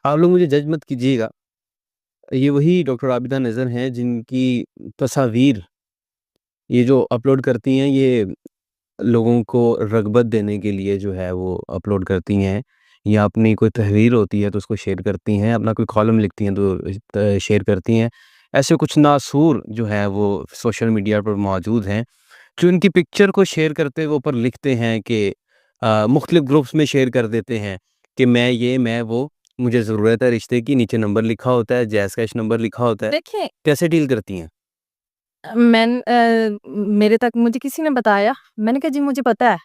आप लोग मुझे जज मत कीजिएगा। ये वही डॉक्टर आबिदा नज़र हैं जिनकी तस्वीर ये जो अपलोड करती हैं, ये लोगों को रग़बत देने के लिए जो है वो अपलोड करती हैं, या अपनी कोई तहरीर होती है तो उसको शेयर करती हैं, अपना कोई कॉलम लिखती हैं तो शेयर करती हैं। ऐसे कुछ नासूर जो हैं वो सोशल मीडिया पर मौजूद हैं, जो इनकी पिक्चर को शेयर करते हुए ऊपर लिखते हैं कि मुख्तलिफ ग्रुप्स में शेयर कर देते हैं कि मैं ये, मैं वो, मुझे ज़रूरत है रिश्ते की, नीचे नंबर लिखा होता है, जैज़ कैश नंबर लिखा होता है। देखिए कैसे डील करती हैं? मेरे तक मुझे किसी ने बताया, मैंने कहा जी मुझे पता है।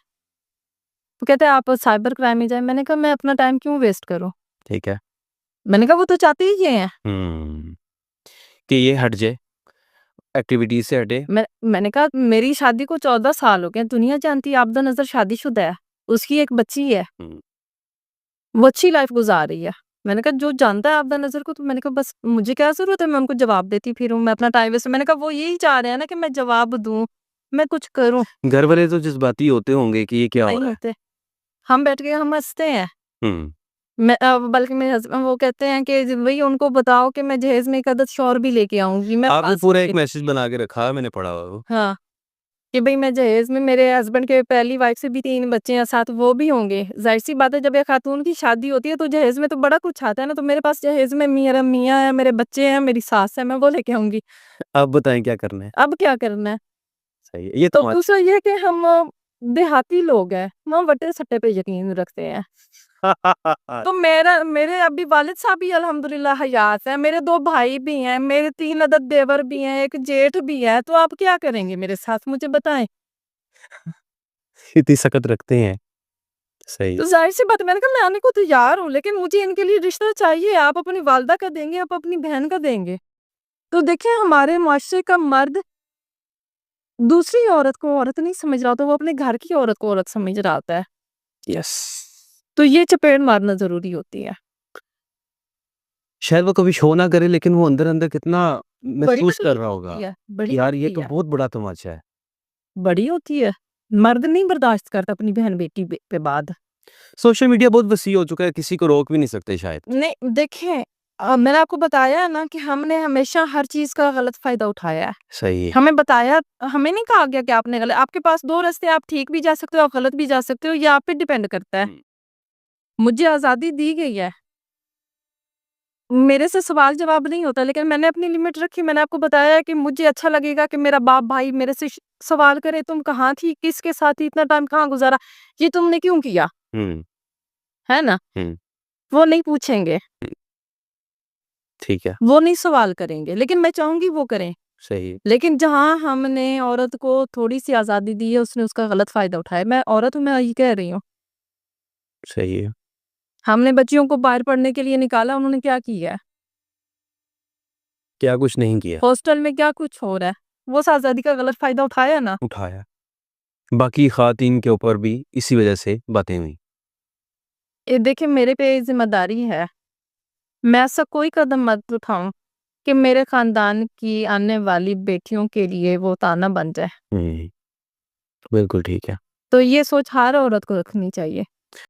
तो कहते हैं आप साइबर क्राइम में जाएँ, मैंने कहा मैं अपना टाइम क्यों वेस्ट करूँ? ठीक है। मैंने कहा वो तो चाहते ही ये हैं। हुँ, कि ये हट जाए, एक्टिविटीज़ से हटे। मैंने कहा मेरी शादी को 14 साल हो गए, दुनिया जानती है आबदा नज़र शादीशुदा है, उसकी एक बच्ची है, हुँ। वो अच्छी लाइफ़ गुज़ार रही है। मैंने कहा जो जानता है आबदा नज़र को तो मैंने कहा बस मुझे क्या ज़रूरत है मैं उनको जवाब देती फिरूँ, मैं अपना टाइम वेस्ट मैंने कहा वो यही चाह रहे हैं ना कि मैं जवाब दूँ, मैं कुछ करूँ, घर वाले तो जज़्बाती होते होंगे कि ये क्या हो नहीं रहा है? होते। हम बैठ के हम हँसते हैं। हुँ। बल्कि मेरे हस्बैंड वो कहते हैं कि भई उनको बताओ कि मैं जहेज़ में एक अदद शौर भी लेके आऊँगी, मैं आपने पास पूरा एक के मैसेज बना के रखा है, मैंने पढ़ा हुआ है वो। हाँ, कि भई मैं जहेज़ में मेरे हस्बैंड के पहली वाइफ़ से भी 3 बच्चे हैं, साथ वो भी होंगे। ज़ाहिर-सी बात है जब एक खातून की शादी होती है तो जहेज़ में तो बड़ा कुछ आता है ना, तो मेरे पास जहेज़ में मेरा मियाँ है, मेरे बच्चे हैं, मेरी सास है, मैं वो लेके आऊँगी। अब बताएँ क्या करना है? अब क्या करना है? सही है, ये तो तो दूसरा ये है कि हम देहाती लोग हैं, हम वट्टे-सट्टे पे यकीन रखते हैं। तो मेरे अभी वालिद साहब भी अल्हम्दुलिल्लाह हयात हैं, मेरे 2 भाई भी हैं, मेरे 3 अदद देवर भी हैं, 1 जेठ भी है, तो आप क्या करेंगे मेरे साथ मुझे बताएँ? इतनी सख्त रखते हैं। सही तो है। ज़ाहिर-सी बात है मैंने कहा मैं आने को तैयार हूँ, लेकिन मुझे इनके लिए रिश्ता चाहिए, आप अपनी वालदा का देंगे, आप अपनी बहन का देंगे। तो देखिए हमारे मुआशरे का मर्द दूसरी औरत को औरत नहीं समझ रहा होता, वो अपने घर की औरत को औरत समझ रहा होता है। यस। तो ये चपेड़ मारना ज़रूरी होती है। शायद वो कभी शो ना करे, लेकिन वो अंदर-अंदर कितना बड़ी महसूस कर तकलीफ़ रहा होगा होती है, कि बड़ी यार ये होती तो है। बहुत बड़ा तमाचा है। बड़ी होती है। मर्द नहीं बर्दाश्त करता अपनी बहन-बेटी पे बात। सोशल मीडिया बहुत वसी हो चुका है, किसी को रोक भी नहीं सकते शायद। नहीं, देखें मैंने आपको बताया है ना कि हमने हमेशा हर चीज़ का गलत फ़ायदा उठाया है। सही है। हमें बताया हमें नहीं कहा गया कि आपने गलत आपके पास 2 रास्ते आप ठीक भी जा सकते हो, आप गलत भी जा सकते हो, ये आप पे डिपेंड करता है। हुँ। मुझे आज़ादी दी गई है। मेरे से सवाल-जवाब नहीं होता, लेकिन मैंने अपनी लिमिट रखी। मैंने आपको बताया है कि मुझे अच्छा लगेगा कि मेरा बाप-भाई मेरे से सवाल करे, "तुम कहाँ थी? किसके साथ थी? इतना टाइम कहाँ गुज़ारा? ये तुमने क्यों किया?" हुँ, है ना? हुँ। वो नहीं पूछेंगे, ठीक है, वो नहीं सवाल करेंगे, लेकिन मैं चाहूँगी वो करें। सही है, लेकिन जहाँ हमने औरत को थोड़ी-सी आज़ादी दी है, उसने उसका गलत फ़ायदा उठाया। मैं औरत हूँ, मैं ये कह रही हूँ। सही है। हमने बच्चियों को बाहर पढ़ने के लिए निकाला, उन्होंने क्या किया है? क्या कुछ नहीं किया, हॉस्टल में क्या कुछ हो रहा है? वो उस आज़ादी का गलत फ़ायदा उठाया ना। उठाया। बाकी ख़वातीन के ऊपर भी इसी वजह से बातें हुई। ये देखिए मेरे पे ज़िम्मेदारी है, मैं ऐसा कोई कदम मत उठाऊँ कि मेरे ख़ानदान की आने वाली बेटियों के लिए वो ताना बन जाए। हुँ, बिल्कुल ठीक है। तो ये सोच हर औरत को रखनी चाहिए।